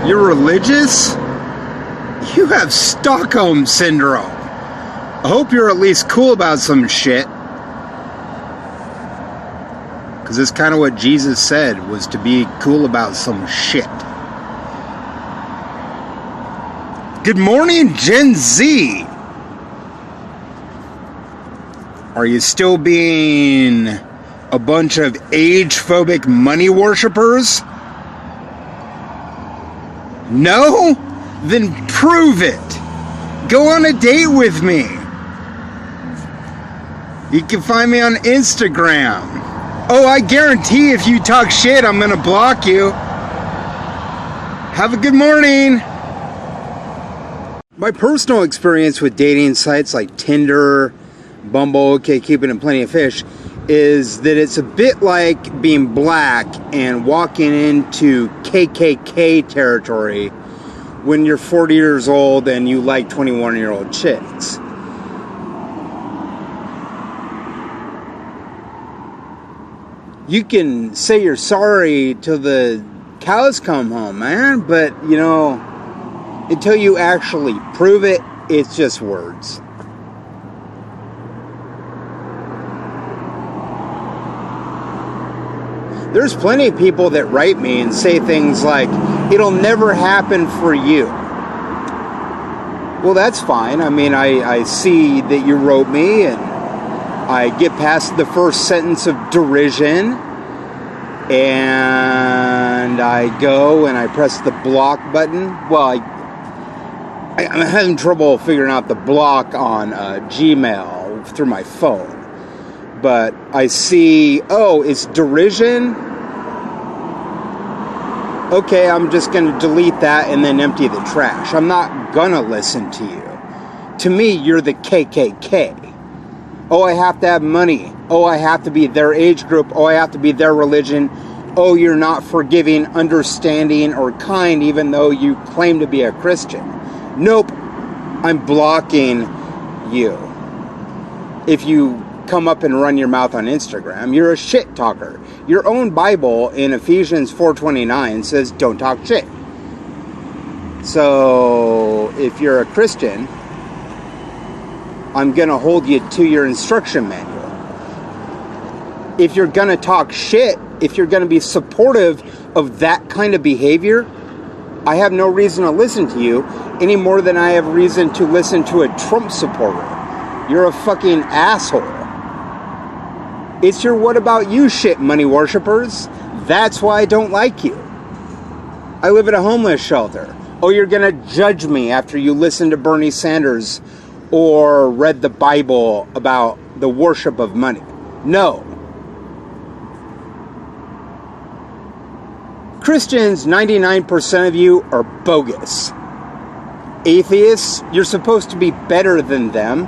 You're religious? You have Stockholm Syndrome. I hope you're at least cool about some shit. Because it's kind of what Jesus said, was to be cool about some shit. Good morning, Gen Z. Are you still being a bunch of age-phobic money worshippers? No? Then prove it. Go on a date with me. You can find me on Instagram. Oh, I guarantee if you talk shit, I'm going to block you. Have a good morning. My personal experience with dating sites like Tinder, Bumble, OkCupid, and Plenty of Fish is that it's a bit like being black and walking into KKK territory when you're 40 years old and you like 21-year-old chicks. You can say you're sorry till the cows come home, man, but, you know, until you actually prove it, it's just words. There's plenty of people that write me and say things like, it'll never happen for you. Well, that's fine. I mean, I see that you wrote me, and I get past the first sentence of derision, and I go and I press the block button. Well, I'm having trouble figuring out the block on Gmail through my phone. But I see, oh, it's derision? Okay, I'm just going to delete that and then empty the trash. I'm not going to listen to you. To me, you're the KKK. Oh, I have to have money. Oh, I have to be their age group. Oh, I have to be their religion. Oh, you're not forgiving, understanding, or kind even though you claim to be a Christian. Nope, I'm blocking you. If you come up and run your mouth on Instagram, you're a shit talker. Your own Bible in Ephesians 4:29 says don't talk shit. So if you're a Christian, I'm going to hold you to your instruction manual. If you're going to talk shit, if you're going to be supportive of that kind of behavior, I have no reason to listen to you any more than I have reason to listen to a Trump supporter. You're a fucking asshole. It's your what about you shit, money worshippers. That's why I don't like you. I live at a homeless shelter. Oh, you're going to judge me after you listen to Bernie Sanders or read the Bible about the worship of money. No. Christians, 99% of you are bogus. Atheists, you're supposed to be better than them.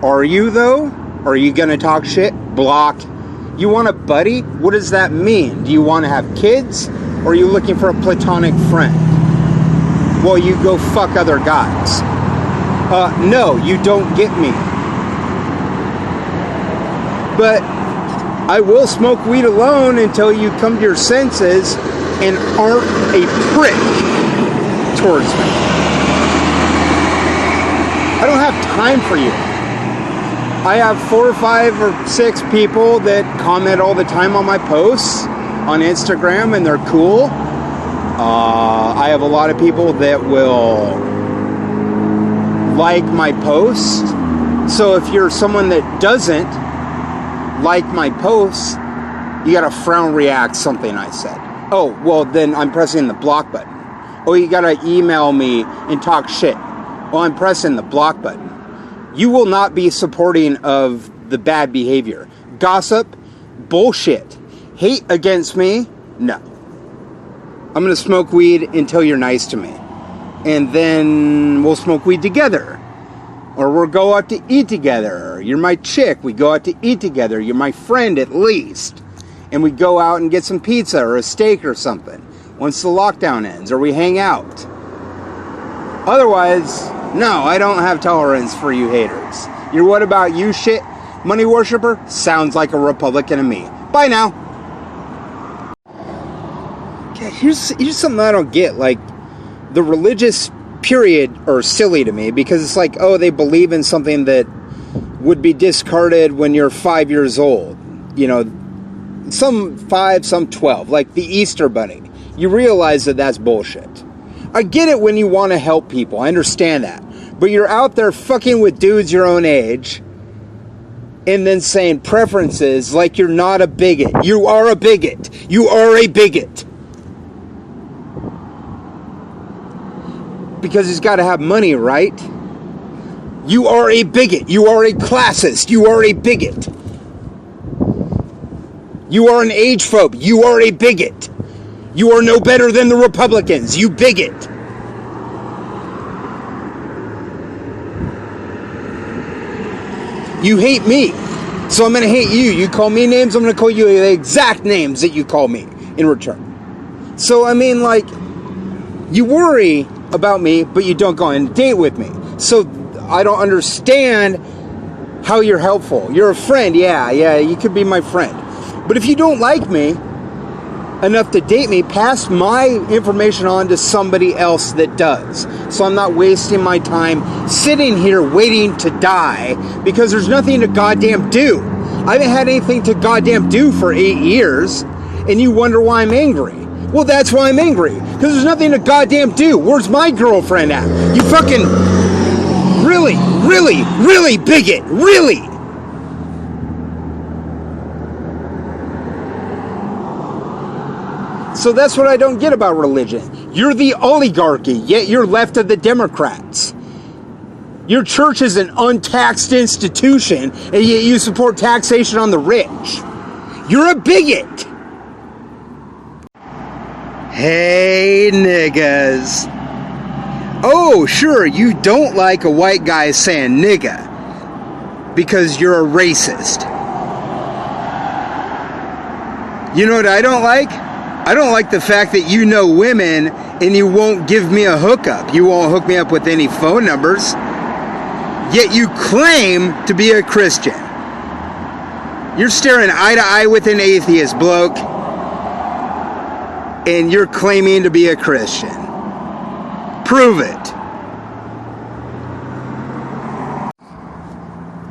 Are you, though? Are you going to talk shit? Block. You want a buddy? What does that mean? Do you want to have kids? Or are you looking for a platonic friend? Well, you go fuck other guys. No, you don't get me. But I will smoke weed alone until you come to your senses and aren't a prick towards me. I don't have time for you. I have 4 or 5 or 6 people that comment all the time on my posts on Instagram, and they're cool. I have a lot of people that will like my post. So if you're someone that doesn't like my posts, you gotta frown react something I said. Oh, well then I'm pressing the block button. Oh, you gotta email me and talk shit. Well, I'm pressing the block button. You will not be supporting of the bad behavior. Gossip, bullshit. Hate against me, no. I'm gonna smoke weed until you're nice to me. And then we'll smoke weed together. Or we'll go out to eat together. You're my chick, we go out to eat together. You're my friend at least. And we go out and get some pizza or a steak or something once the lockdown ends, or we hang out. Otherwise, no, I don't have tolerance for you haters. Your what about you shit, money worshiper, sounds like a Republican to me. Bye now. here's something I don't get. Like, the religious period are silly to me because it's like, oh, they believe in something that would be discarded when you're 5 years old. You know, some 5, some 12, like the Easter Bunny. You realize that that's bullshit. I get it when you want to help people. I understand that. But you're out there fucking with dudes your own age and then saying preferences like you're not a bigot. You are a bigot. You are a bigot. Because he's got to have money, right? You are a bigot. You are a classist. You are a bigot. You are an age phobe. You are a bigot. You are no better than the Republicans. You bigot. You hate me. So I'm going to hate you. You call me names, I'm going to call you the exact names that you call me in return. So, I mean, like, you worry about me, but you don't go on a date with me. So I don't understand how you're helpful. You're a friend. Yeah, you could be my friend. But if you don't like me enough to date me, pass my information on to somebody else that does. So I'm not wasting my time sitting here waiting to die because there's nothing to goddamn do. I haven't had anything to goddamn do for 8 years, and you wonder why I'm angry. Well, that's why I'm angry, because there's nothing to goddamn do. Where's my girlfriend at? You fucking really bigot, really. So that's what I don't get about religion. You're the oligarchy, yet you're left of the Democrats. Your church is an untaxed institution, and yet you support taxation on the rich. You're a bigot. Hey, niggas. Oh, sure, you don't like a white guy saying nigga because you're a racist. You know what I don't like? I don't like the fact that you know women and you won't give me a hookup. You won't hook me up with any phone numbers. Yet you claim to be a Christian. You're staring eye to eye with an atheist bloke, and you're claiming to be a Christian. Prove it.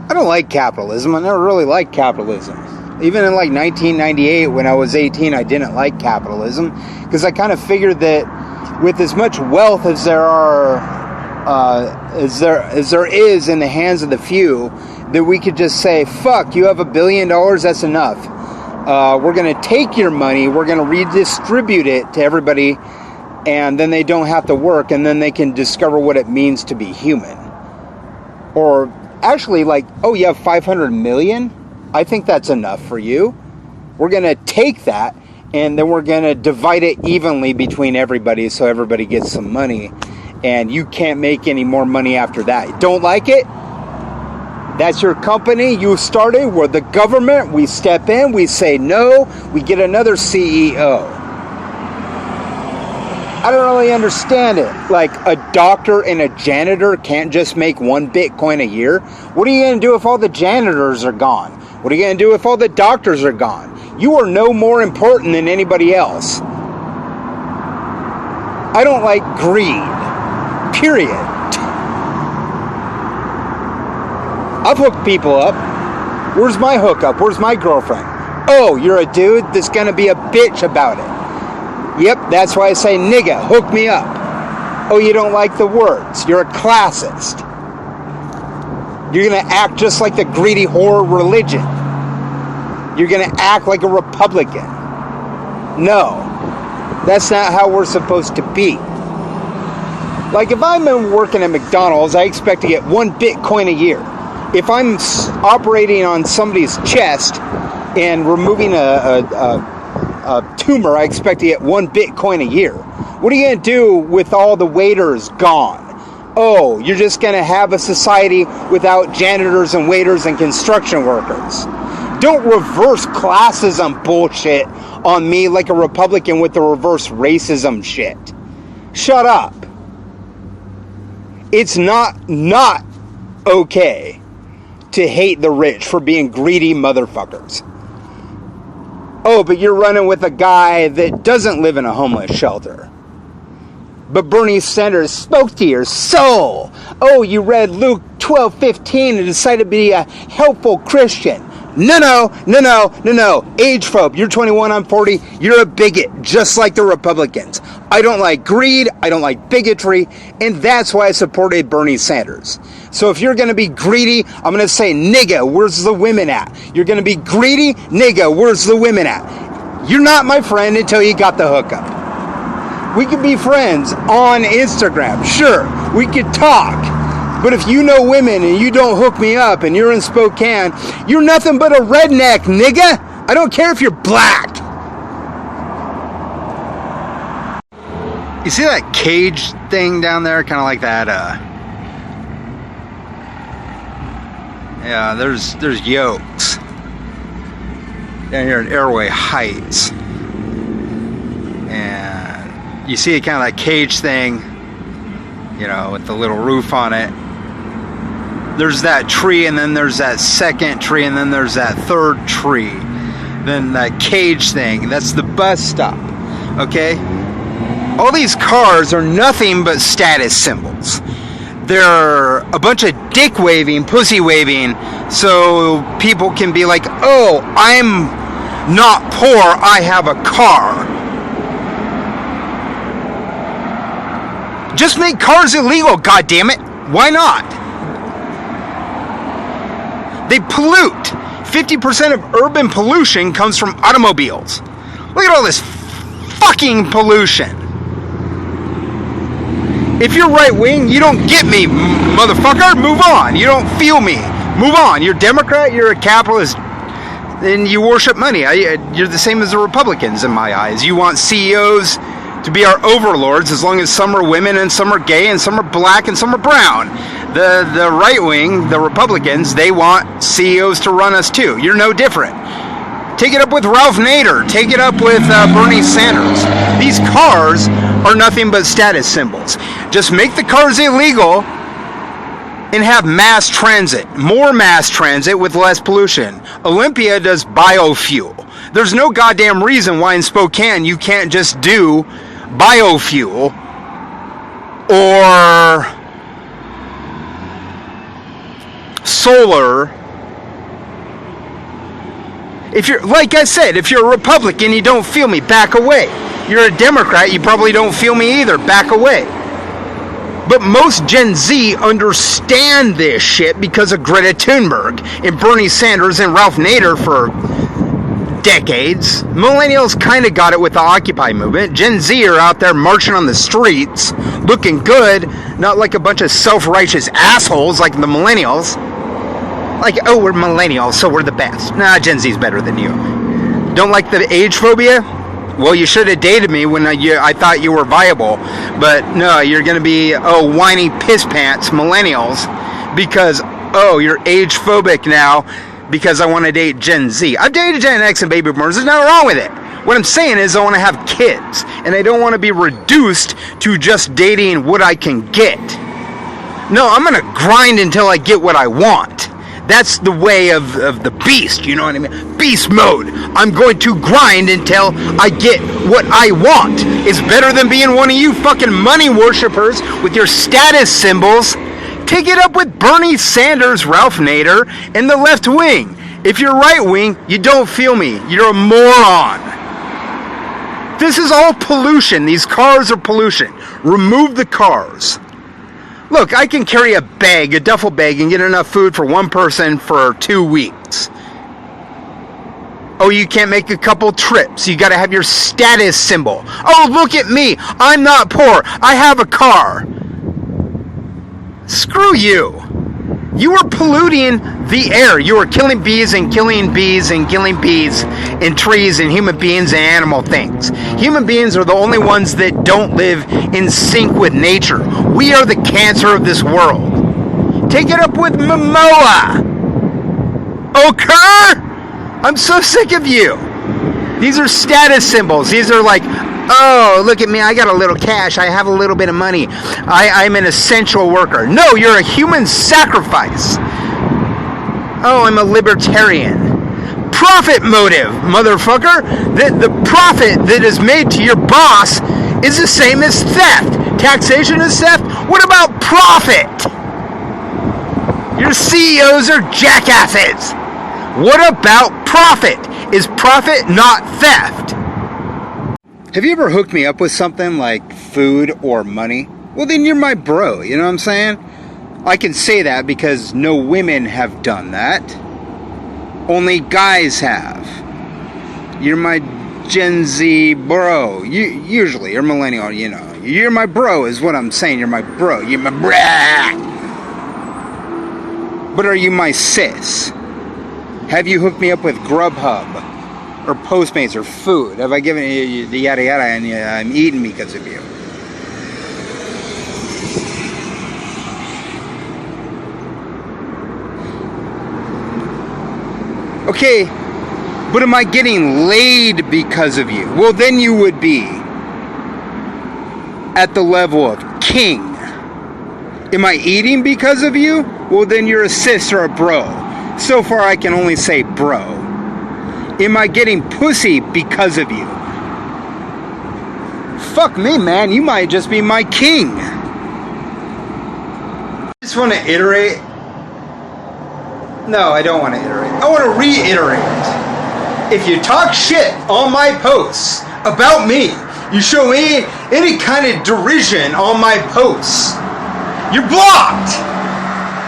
I don't like capitalism. I never really liked capitalism. Even in like 1998 when I was 18, I didn't like capitalism because I kind of figured that with as much wealth as there are, as there is in the hands of the few, that we could just say, fuck, you have $1 billion, that's enough. We're going to take your money, we're going to redistribute it to everybody, and then they don't have to work, and then they can discover what it means to be human. Or actually, like, oh, you have 500 million? I think that's enough for you. We're going to take that, and then we're going to divide it evenly between everybody so everybody gets some money, and you can't make any more money after that. Don't like it? That's your company. You started. We're the government. We step in. We say no. We get another CEO. I don't really understand it. Like, a doctor and a janitor can't just make 1 Bitcoin a year. What are you going to do if all the janitors are gone? What are you going to do if all the doctors are gone? You are no more important than anybody else. I don't like greed. Period. I've hooked people up. Where's my hookup? Where's my girlfriend? Oh, you're a dude that's going to be a bitch about it. Yep, that's why I say nigga, hook me up. Oh, you don't like the words. You're a classist. You're going to act just like the greedy whore religion. You're going to act like a Republican. No, that's not how we're supposed to be. Like, if I'm working at McDonald's, I expect to get 1 Bitcoin a year. If I'm operating on somebody's chest and removing a tumor, I expect to get 1 Bitcoin a year. What are you going to do with all the waiters gone? Oh, you're just going to have a society without janitors and waiters and construction workers. Don't reverse classism bullshit on me like a Republican with the reverse racism shit. Shut up. It's not okay to hate the rich for being greedy motherfuckers. Oh, but you're running with a guy that doesn't live in a homeless shelter. But Bernie Sanders spoke to your soul. Oh, you read Luke 12:15 and decided to be a helpful Christian. No. Age phobe. You're 21, I'm 40. You're a bigot, just like the Republicans. I don't like greed. I don't like bigotry. And that's why I supported Bernie Sanders. So if you're going to be greedy, I'm going to say, nigga, where's the women at? You're going to be greedy? Nigga, where's the women at? You're not my friend until you got the hookup. We could be friends on Instagram. Sure, we could talk. But if you know women and you don't hook me up and you're in Spokane, you're nothing but a redneck, nigga. I don't care if you're black. You see that cage thing down there? Kind of like that, yeah, there's yokes down here in Airway Heights. And you see kind of that cage thing, you know, with the little roof on it. There's that tree, and then there's that second tree, and then there's that third tree. Then that cage thing, that's the bus stop, okay? All these cars are nothing but status symbols. They're a bunch of dick waving, pussy waving, so people can be like, oh, I'm not poor, I have a car. Just make cars illegal, goddammit. Why not? They pollute. 50% of urban pollution comes from automobiles. Look at all this fucking pollution. If you're right wing, you don't get me, motherfucker. Move on. You don't feel me. Move on. You're a Democrat, you're a capitalist, and you worship money. You're the same as the Republicans in my eyes. You want CEOs to be our overlords as long as some are women and some are gay and some are black and some are brown. The right wing, the Republicans, they want CEOs to run us too. You're no different. Take it up with Ralph Nader. Take it up with Bernie Sanders. These cars are nothing but status symbols. Just make the cars illegal and have mass transit. More mass transit with less pollution. Olympia does biofuel. There's no goddamn reason why in Spokane you can't just do biofuel or solar. If you're, like I said, if you're a Republican, you don't feel me, back away. You're a Democrat, you probably don't feel me either, back away. But most Gen Z understand this shit because of Greta Thunberg and Bernie Sanders and Ralph Nader for decades. Millennials kind of got it with the Occupy movement. Gen Z are out there marching on the streets, looking good, not like a bunch of self-righteous assholes like the millennials. Like, oh, we're millennials, so we're the best. Nah, Gen Z's better than you. Don't like the age phobia? Well, you should have dated me when I thought you were viable. But no, you're going to be, oh, whiny piss pants millennials because, oh, you're age phobic now because I want to date Gen Z. I've dated Gen X and baby boomers. There's nothing wrong with it. What I'm saying is I want to have kids. And I don't want to be reduced to just dating what I can get. No, I'm going to grind until I get what I want. That's the way of the beast, you know what I mean? Beast mode. I'm going to grind until I get what I want. It's better than being one of you fucking money worshippers with your status symbols. Take it up with Bernie Sanders, Ralph Nader, and the left wing. If you're right wing, you don't feel me. You're a moron. This is all pollution. These cars are pollution. Remove the cars. Look, I can carry a duffel bag, and get enough food for one person for 2 weeks. Oh, you can't make a couple trips. You gotta have your status symbol. Oh, look at me. I'm not poor. I have a car. Screw you. You are polluting the air. You are killing bees and killing bees and killing bees and trees and human beings and animal things. Human beings are the only ones that don't live in sync with nature. We are the cancer of this world. Take it up with Momoa. Okay? I'm so sick of you. These are status symbols. These are like, oh, look at me, I got a little cash, I have a little bit of money, I'm an essential worker. No, you're a human sacrifice. Oh, I'm a libertarian. profit motive, motherfucker. The profit that is made to your boss is the same as theft. Taxation is theft. What about profit? Your CEOs are jackasses. What about profit? Is profit not theft? Have you ever hooked me up with something like food or money? Well, then you're my bro, you know what I'm saying? I can say that because no women have done that. Only guys have. You're my Gen Z bro. Usually, you're millennial, you know. You're my bro is what I'm saying. You're my bro. You're my brah. But are you my sis? Have you hooked me up with Grubhub? Or Postmates or food? Have I given you the yada yada and I'm eating because of you? Okay, but am I getting laid because of you? Well, then you would be at the level of king. Am I eating because of you? Well, then you're a sis or a bro. So far, I can only say bro. Am I getting pussy because of you? Fuck me, man. You might just be my king. I just want to iterate. No, I don't want to iterate. I want to reiterate. If you talk shit on my posts about me, you show me any kind of derision on my posts, you're blocked.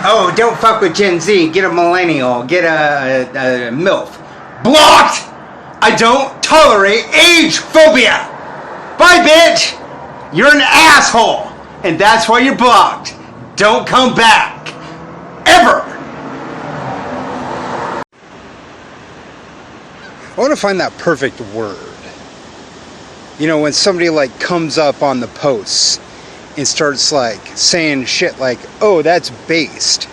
Oh, don't fuck with Gen Z. Get a millennial. Get a MILF. Blocked! I don't tolerate age phobia. Bye, bitch. You're an asshole. And that's why you're blocked. Don't come back. Ever. I want to find that perfect word. You know, when somebody like comes up on the posts and starts like saying shit like, oh, that's based.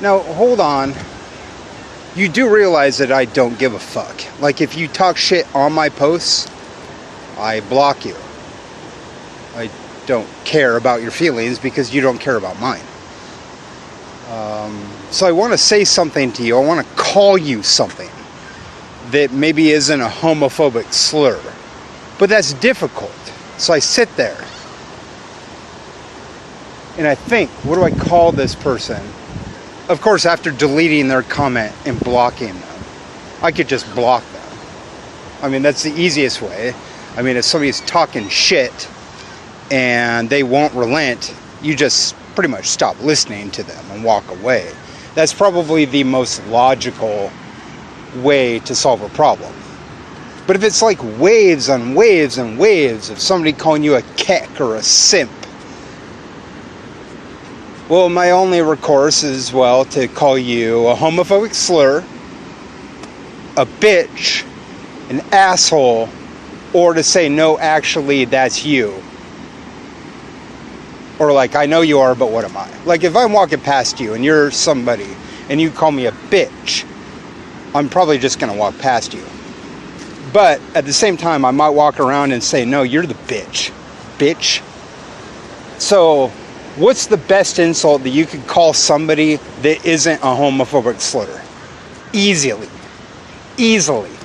Now, hold on. You do realize that I don't give a fuck. Like, if you talk shit on my posts, I block you. I don't care about your feelings because you don't care about mine. So I want to say something to you. I want to call you something that maybe isn't a homophobic slur. But that's difficult. So I sit there and I think, what do I call this person? Of course, after deleting their comment and blocking them, I could just block them. I mean, that's the easiest way. I mean, if somebody's talking shit and they won't relent, you just pretty much stop listening to them and walk away. That's probably the most logical way to solve a problem. But if it's like waves on waves and waves of somebody calling you a keck or a simp, well, my only recourse is, well, to call you a homophobic slur, a bitch, an asshole, or to say, no, actually, that's you. Or like, I know you are, but what am I? Like, if I'm walking past you and you're somebody and you call me a bitch, I'm probably just going to walk past you. But at the same time, I might walk around and say, no, you're the bitch. Bitch. So what's the best insult that you could call somebody that isn't a homophobic slur? Easily.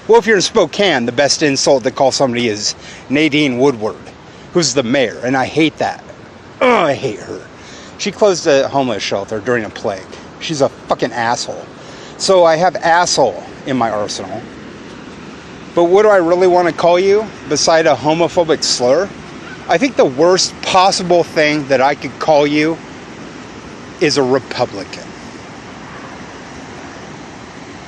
Well, if you're in Spokane, the best insult to call somebody is Nadine Woodward, who's the mayor, and I hate that. Oh, I hate her. She closed a homeless shelter during a plague. She's a fucking asshole. So I have asshole in my arsenal. But what do I really want to call you beside a homophobic slur? I think the worst possible thing that I could call you is a Republican.